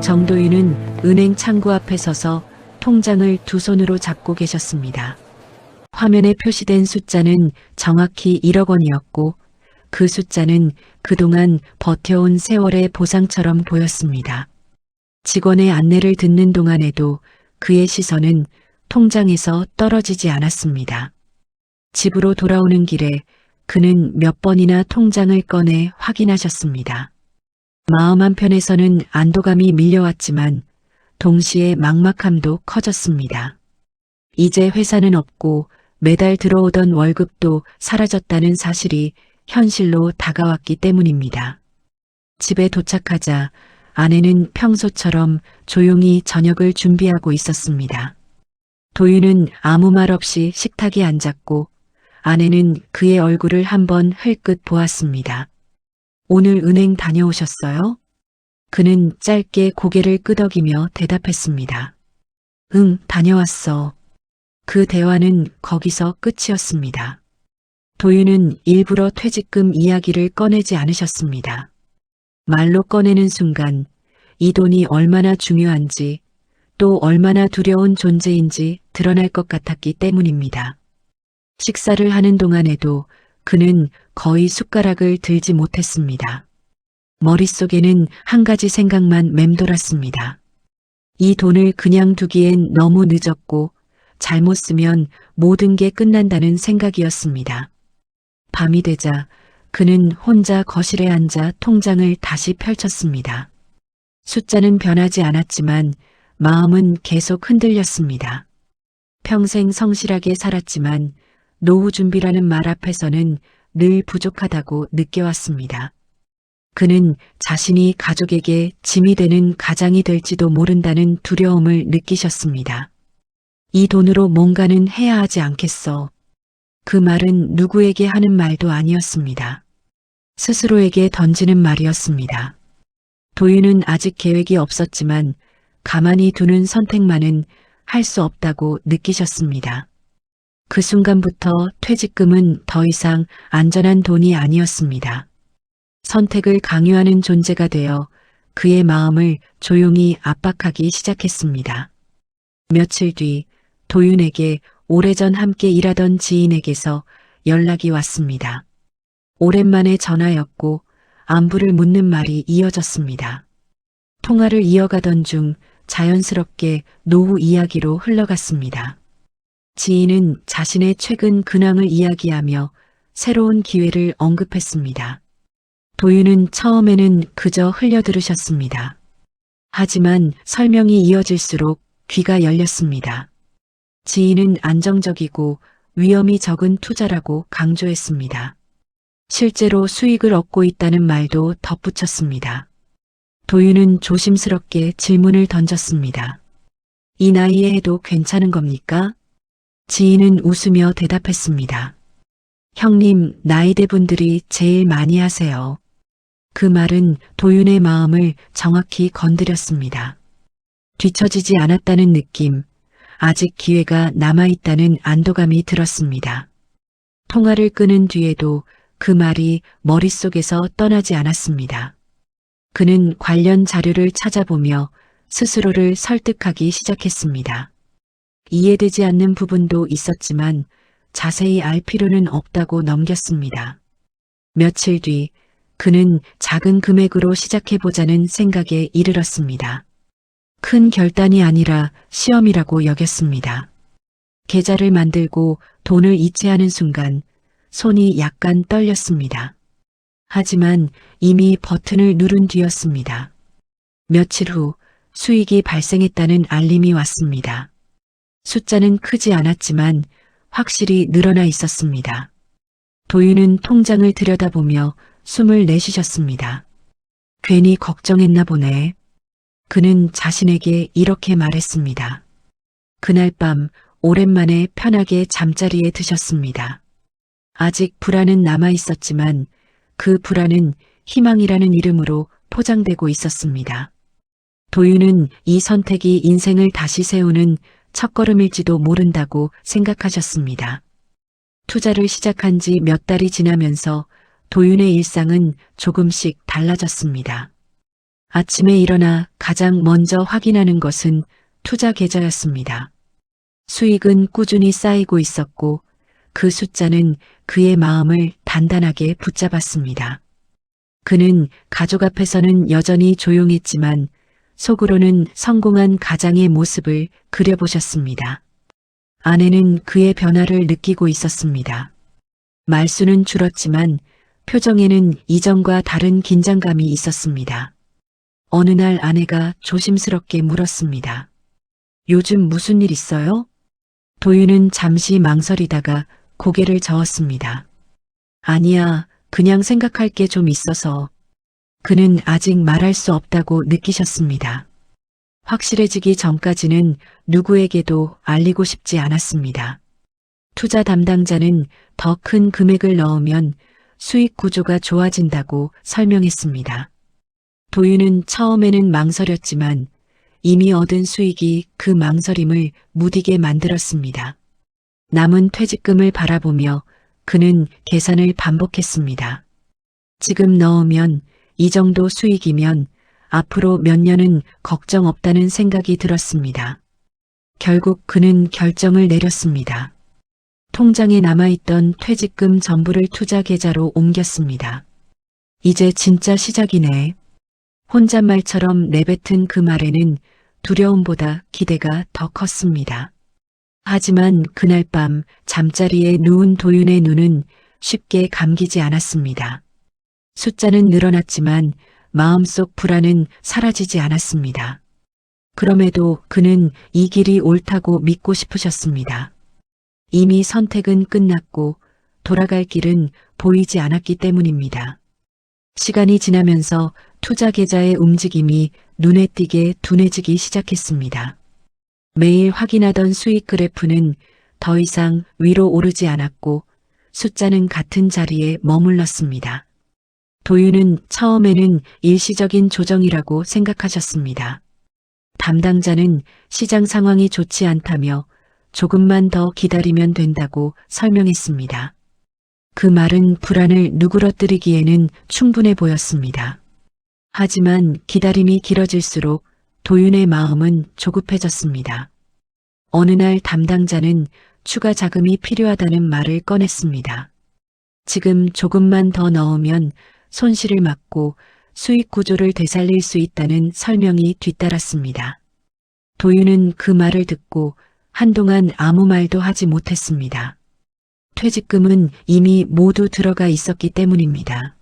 정도윤은 은행 창구 앞에 서서 통장을 두 손으로 잡고 계셨습니다. 화면에 표시된 숫자는 정확히 1억 원이었고 그 숫자는 그동안 버텨온 세월의 보상처럼 보였습니다. 직원의 안내를 듣는 동안에도 그의 시선은 통장에서 떨어지지 않았습니다. 집으로 돌아오는 길에 그는 몇 번이나 통장을 꺼내 확인하셨습니다. 마음 한편에서는 안도감이 밀려왔지만 동시에 막막함도 커졌습니다. 이제 회사는 없고 매달 들어오던 월급도 사라졌다는 사실이 현실로 다가왔기 때문입니다. 집에 도착하자 아내는 평소처럼 조용히 저녁을 준비하고 있었습니다. 도윤은 아무 말 없이 식탁에 앉았고 아내는 그의 얼굴을 한번 흘끗 보았습니다. 오늘 은행 다녀오셨어요? 그는 짧게 고개를 끄덕이며 대답했습니다. 응, 다녀왔어. 그 대화는 거기서 끝이었습니다. 도윤은 일부러 퇴직금 이야기를 꺼내지 않으셨습니다. 말로 꺼내는 순간 이 돈이 얼마나 중요한지 또 얼마나 두려운 존재인지 드러날 것 같았기 때문입니다. 식사를 하는 동안에도 그는 거의 숟가락을 들지 못했습니다. 머릿속에는 한 가지 생각만 맴돌았습니다. 이 돈을 그냥 두기엔 너무 늦었고 잘못 쓰면 모든 게 끝난다는 생각이었습니다. 밤이 되자 그는 혼자 거실에 앉아 통장을 다시 펼쳤습니다. 숫자는 변하지 않았지만 마음은 계속 흔들렸습니다. 평생 성실하게 살았지만 노후 준비라는 말 앞에서는 늘 부족하다고 느껴왔습니다. 그는 자신이 가족에게 짐이 되는 가장이 될지도 모른다는 두려움을 느끼셨습니다. 이 돈으로 뭔가는 해야 하지 않겠어. 그 말은 누구에게 하는 말도 아니었습니다. 스스로에게 던지는 말이었습니다. 도윤은 아직 계획이 없었지만 가만히 두는 선택만은 할 수 없다고 느끼셨습니다. 그 순간부터 퇴직금은 더 이상 안전한 돈이 아니었습니다. 선택을 강요하는 존재가 되어 그의 마음을 조용히 압박하기 시작했습니다. 며칠 뒤 도윤에게 오래전 함께 일하던 지인에게서 연락이 왔습니다. 오랜만에 전화였고 안부를 묻는 말이 이어졌습니다. 통화를 이어가던 중 자연스럽게 노후 이야기로 흘러갔습니다. 지인은 자신의 최근 근황을 이야기하며 새로운 기회를 언급했습니다. 도윤은 처음에는 그저 흘려들으셨습니다. 하지만 설명이 이어질수록 귀가 열렸습니다. 지인은 안정적이고 위험이 적은 투자라고 강조했습니다. 실제로 수익을 얻고 있다는 말도 덧붙였습니다. 도윤은 조심스럽게 질문을 던졌습니다. 이 나이에 해도 괜찮은 겁니까? 지인은 웃으며 대답했습니다. 형님, 나이대 분들이 제일 많이 하세요. 그 말은 도윤의 마음을 정확히 건드렸습니다. 뒤처지지 않았다는 느낌, 아직 기회가 남아있다는 안도감이 들었습니다. 통화를 끊은 뒤에도 그 말이 머릿속에서 떠나지 않았습니다. 그는 관련 자료를 찾아보며 스스로를 설득하기 시작했습니다. 이해되지 않는 부분도 있었지만 자세히 알 필요는 없다고 넘겼습니다. 며칠 뒤 그는 작은 금액으로 시작해보자는 생각에 이르렀습니다. 큰 결단이 아니라 시험이라고 여겼습니다. 계좌를 만들고 돈을 이체하는 순간 손이 약간 떨렸습니다. 하지만 이미 버튼을 누른 뒤였습니다. 며칠 후 수익이 발생했다는 알림이 왔습니다. 숫자는 크지 않았지만 확실히 늘어나 있었습니다. 도윤은 통장을 들여다보며 숨을 내쉬셨습니다. 괜히 걱정했나 보네. 그는 자신에게 이렇게 말했습니다. 그날 밤 오랜만에 편하게 잠자리에 드셨습니다. 아직 불안은 남아 있었지만 그 불안은 희망이라는 이름으로 포장되고 있었습니다. 도윤은 이 선택이 인생을 다시 세우는 첫걸음일지도 모른다고 생각하셨습니다. 투자를 시작한 지 몇 달이 지나면서 도윤의 일상은 조금씩 달라졌습니다. 아침에 일어나 가장 먼저 확인하는 것은 투자 계좌였습니다. 수익은 꾸준히 쌓이고 있었고 그 숫자는 그의 마음을 단단하게 붙잡았습니다. 그는 가족 앞에서는 여전히 조용했지만 속으로는 성공한 가장의 모습을 그려보셨습니다. 아내는 그의 변화를 느끼고 있었습니다. 말수는 줄었지만 표정에는 이전과 다른 긴장감이 있었습니다. 어느 날 아내가 조심스럽게 물었습니다. 요즘 무슨 일 있어요? 도윤은 잠시 망설이다가 고개를 저었습니다. 아니야, 그냥 생각할 게 좀 있어서. 그는 아직 말할 수 없다고 느끼셨습니다. 확실해지기 전까지는 누구에게도 알리고 싶지 않았습니다. 투자 담당자는 더 큰 금액을 넣으면 수익 구조가 좋아진다고 설명했습니다. 도윤은 처음에는 망설였지만 이미 얻은 수익이 그 망설임을 무디게 만들었습니다. 남은 퇴직금을 바라보며 그는 계산을 반복했습니다. 지금 넣으면 이 정도 수익이면 앞으로 몇 년은 걱정 없다는 생각이 들었습니다. 결국 그는 결정을 내렸습니다. 통장에 남아있던 퇴직금 전부를 투자 계좌로 옮겼습니다. 이제 진짜 시작이네. 혼잣말처럼 내뱉은 그 말에는 두려움보다 기대가 더 컸습니다. 하지만 그날 밤 잠자리에 누운 도윤의 눈은 쉽게 감기지 않았습니다. 숫자는 늘어났지만 마음속 불안은 사라지지 않았습니다. 그럼에도 그는 이 길이 옳다고 믿고 싶으셨습니다. 이미 선택은 끝났고 돌아갈 길은 보이지 않았기 때문입니다. 시간이 지나면서 투자 계좌의 움직임이 눈에 띄게 둔해지기 시작했습니다. 매일 확인하던 수익 그래프는 더 이상 위로 오르지 않았고 숫자는 같은 자리에 머물렀습니다. 도윤은 처음에는 일시적인 조정이라고 생각하셨습니다. 담당자는 시장 상황이 좋지 않다며 조금만 더 기다리면 된다고 설명했습니다. 그 말은 불안을 누그러뜨리기에는 충분해 보였습니다. 하지만 기다림이 길어질수록 도윤의 마음은 조급해졌습니다. 어느 날 담당자는 추가 자금이 필요하다는 말을 꺼냈습니다. 지금 조금만 더 넣으면 손실을 막고 수익 구조를 되살릴 수 있다는 설명이 뒤따랐습니다. 도윤은 그 말을 듣고 한동안 아무 말도 하지 못했습니다. 퇴직금은 이미 모두 들어가 있었기 때문입니다.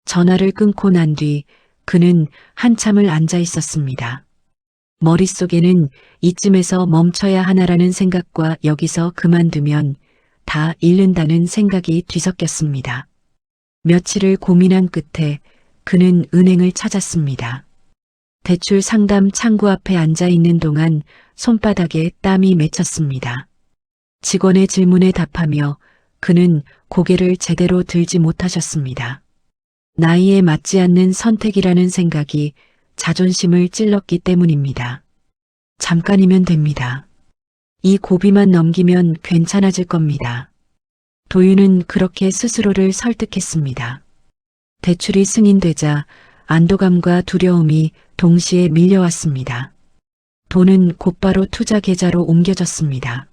전화를 끊고 난 뒤 그는 한참을 앉아 있었습니다. 머릿속에는 이쯤에서 멈춰야 하나라는 생각과 여기서 그만두면 다 잃는다는 생각이 뒤섞였습니다. 며칠을 고민한 끝에 그는 은행을 찾았습니다. 대출 상담 창구 앞에 앉아 있는 동안 손바닥에 땀이 맺혔습니다. 직원의 질문에 답하며 그는 고개를 제대로 들지 못하셨습니다. 나이에 맞지 않는 선택이라는 생각이 자존심을 찔렀기 때문입니다. 잠깐이면 됩니다. 이 고비만 넘기면 괜찮아질 겁니다. 도윤은 그렇게 스스로를 설득했습니다. 대출이 승인되자 안도감과 두려움이 동시에 밀려왔습니다. 돈은 곧바로 투자 계좌로 옮겨졌습니다.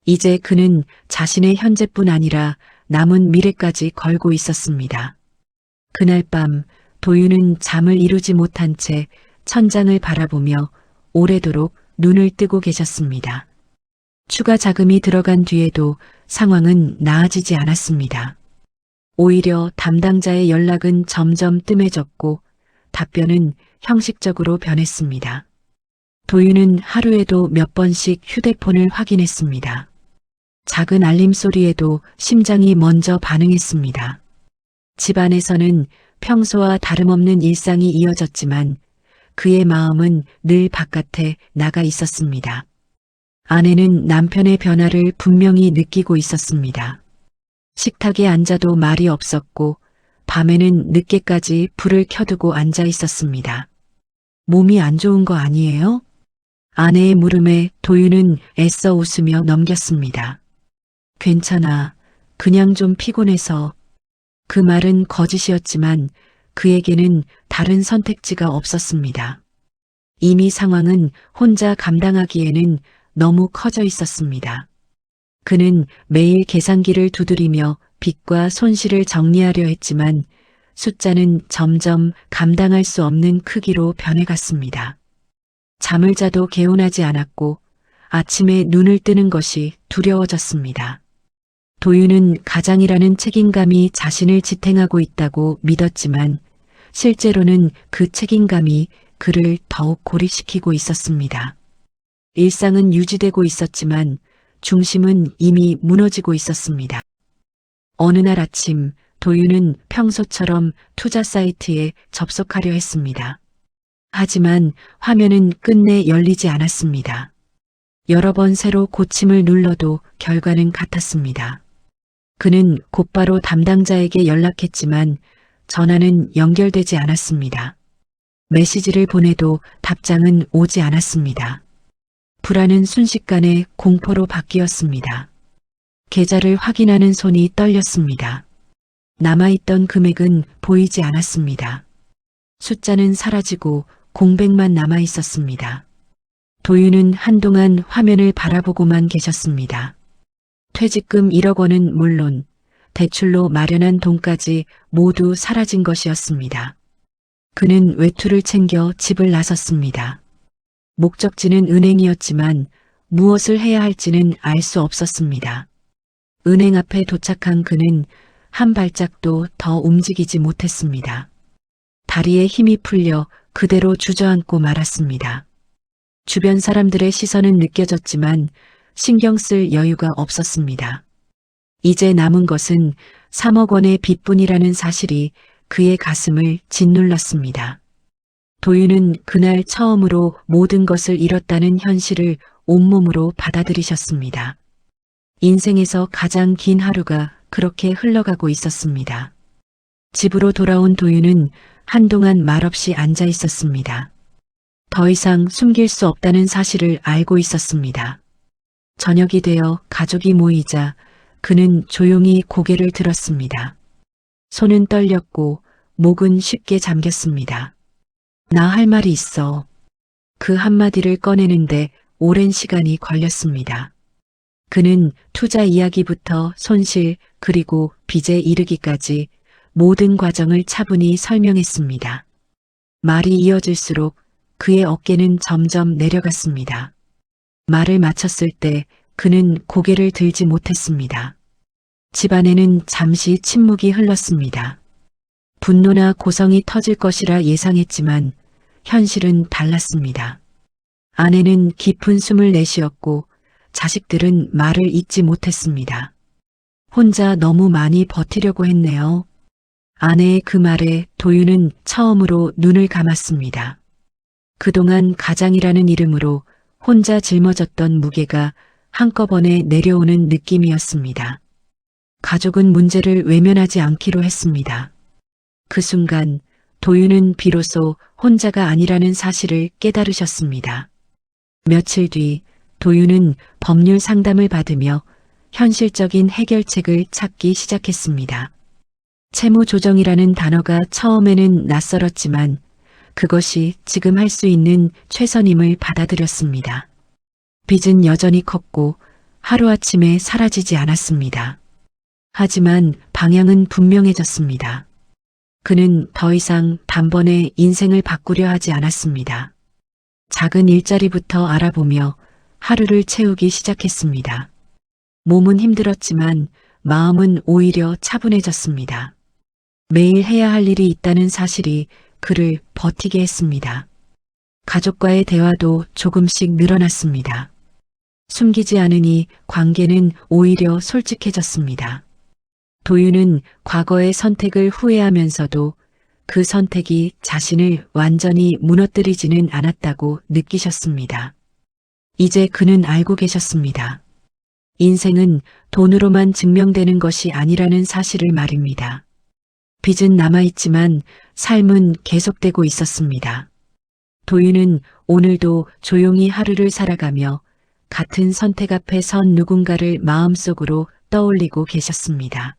이제 그는 자신의 현재뿐 아니라 남은 미래까지 걸고 있었습니다. 그날 밤 도윤은 잠을 이루지 못한 채 천장을 바라보며 오래도록 눈을 뜨고 계셨습니다. 추가 자금이 들어간 뒤에도 상황은 나아지지 않았습니다. 오히려 담당자의 연락은 점점 뜸해졌고 답변은 형식적으로 변했습니다. 도윤은 하루에도 몇 번씩 휴대폰을 확인했습니다. 작은 알림 소리에도 심장이 먼저 반응했습니다. 집안에서는 평소와 다름없는 일상이 이어졌지만 그의 마음은 늘 바깥에 나가 있었습니다. 아내는 남편의 변화를 분명히 느끼고 있었습니다. 식탁에 앉아도 말이 없었고 밤에는 늦게까지 불을 켜두고 앉아 있었습니다. 몸이 안 좋은 거 아니에요? 아내의 물음에 도윤은 애써 웃으며 넘겼습니다. 괜찮아. 그냥 좀 피곤해서. 그 말은 거짓이었지만 그에게는 다른 선택지가 없었습니다. 이미 상황은 혼자 감당하기에는 너무 커져 있었습니다. 그는 매일 계산기를 두드리며 빚과 손실을 정리하려 했지만 숫자는 점점 감당할 수 없는 크기로 변해갔습니다. 잠을 자도 개운하지 않았고 아침에 눈을 뜨는 것이 두려워졌습니다. 도윤은 가장이라는 책임감이 자신을 지탱하고 있다고 믿었지만 실제로는 그 책임감이 그를 더욱 고립시키고 있었습니다. 일상은 유지되고 있었지만 중심은 이미 무너지고 있었습니다. 어느 날 아침 도윤은 평소처럼 투자 사이트에 접속하려 했습니다. 하지만 화면은 끝내 열리지 않았습니다. 여러 번 새로 고침을 눌러도 결과는 같았습니다. 그는 곧바로 담당자에게 연락했지만 전화는 연결되지 않았습니다. 메시지를 보내도 답장은 오지 않았습니다. 불안은 순식간에 공포로 바뀌었습니다. 계좌를 확인하는 손이 떨렸습니다. 남아있던 금액은 보이지 않았습니다. 숫자는 사라지고 공백만 남아 있었습니다. 도윤은 한동안 화면을 바라보고만 계셨습니다. 퇴직금 1억 원은 물론 대출로 마련한 돈까지 모두 사라진 것이었습니다. 그는 외투를 챙겨 집을 나섰습니다. 목적지는 은행이었지만 무엇을 해야 할지는 알 수 없었습니다. 은행 앞에 도착한 그는 한 발짝도 더 움직이지 못했습니다. 다리에 힘이 풀려 그대로 주저앉고 말았습니다. 주변 사람들의 시선은 느껴졌지만 신경 쓸 여유가 없었습니다. 이제 남은 것은 3억 원의 빚뿐이라는 사실이 그의 가슴을 짓눌렀습니다. 도윤은 그날 처음으로 모든 것을 잃었다는 현실을 온몸으로 받아들이셨습니다. 인생에서 가장 긴 하루가 그렇게 흘러가고 있었습니다. 집으로 돌아온 도윤은 한동안 말없이 앉아 있었습니다. 더 이상 숨길 수 없다는 사실을 알고 있었습니다. 저녁이 되어 가족이 모이자 그는 조용히 고개를 들었습니다. 손은 떨렸고 목은 쉽게 잠겼습니다. 나 할 말이 있어. 그 한마디를 꺼내는데 오랜 시간이 걸렸습니다. 그는 투자 이야기부터 손실 그리고 빚에 이르기까지 모든 과정을 차분히 설명했습니다. 말이 이어질수록 그의 어깨는 점점 내려갔습니다. 말을 마쳤을 때 그는 고개를 들지 못했습니다. 집안에는 잠시 침묵이 흘렀습니다. 분노나 고성이 터질 것이라 예상했지만 현실은 달랐습니다. 아내는 깊은 숨을 내쉬었고 자식들은 말을 잇지 못했습니다. 혼자 너무 많이 버티려고 했네요. 아내의 그 말에 도윤은 처음으로 눈을 감았습니다. 그동안 가장이라는 이름으로 혼자 짊어졌던 무게가 한꺼번에 내려오는 느낌이었습니다. 가족은 문제를 외면하지 않기로 했습니다. 그 순간 도윤은 비로소 혼자가 아니라는 사실을 깨달으셨습니다. 며칠 뒤 도윤은 법률 상담을 받으며 현실적인 해결책을 찾기 시작했습니다. 채무조정이라는 단어가 처음에는 낯설었지만 그것이 지금 할 수 있는 최선임을 받아들였습니다. 빚은 여전히 컸고 하루아침에 사라지지 않았습니다. 하지만 방향은 분명해졌습니다. 그는 더 이상 단번에 인생을 바꾸려 하지 않았습니다. 작은 일자리부터 알아보며 하루를 채우기 시작했습니다. 몸은 힘들었지만 마음은 오히려 차분해졌습니다. 매일 해야 할 일이 있다는 사실이 그를 버티게 했습니다. 가족과의 대화도 조금씩 늘어났습니다. 숨기지 않으니 관계는 오히려 솔직해졌습니다. 도윤은 과거의 선택을 후회하면서도 그 선택이 자신을 완전히 무너뜨리지는 않았다고 느끼셨습니다. 이제 그는 알고 계셨습니다. 인생은 돈으로만 증명되는 것이 아니라는 사실을 말입니다. 빚은 남아있지만 삶은 계속되고 있었습니다. 도윤은 오늘도 조용히 하루를 살아가며 같은 선택 앞에 선 누군가를 마음속으로 떠올리고 계셨습니다.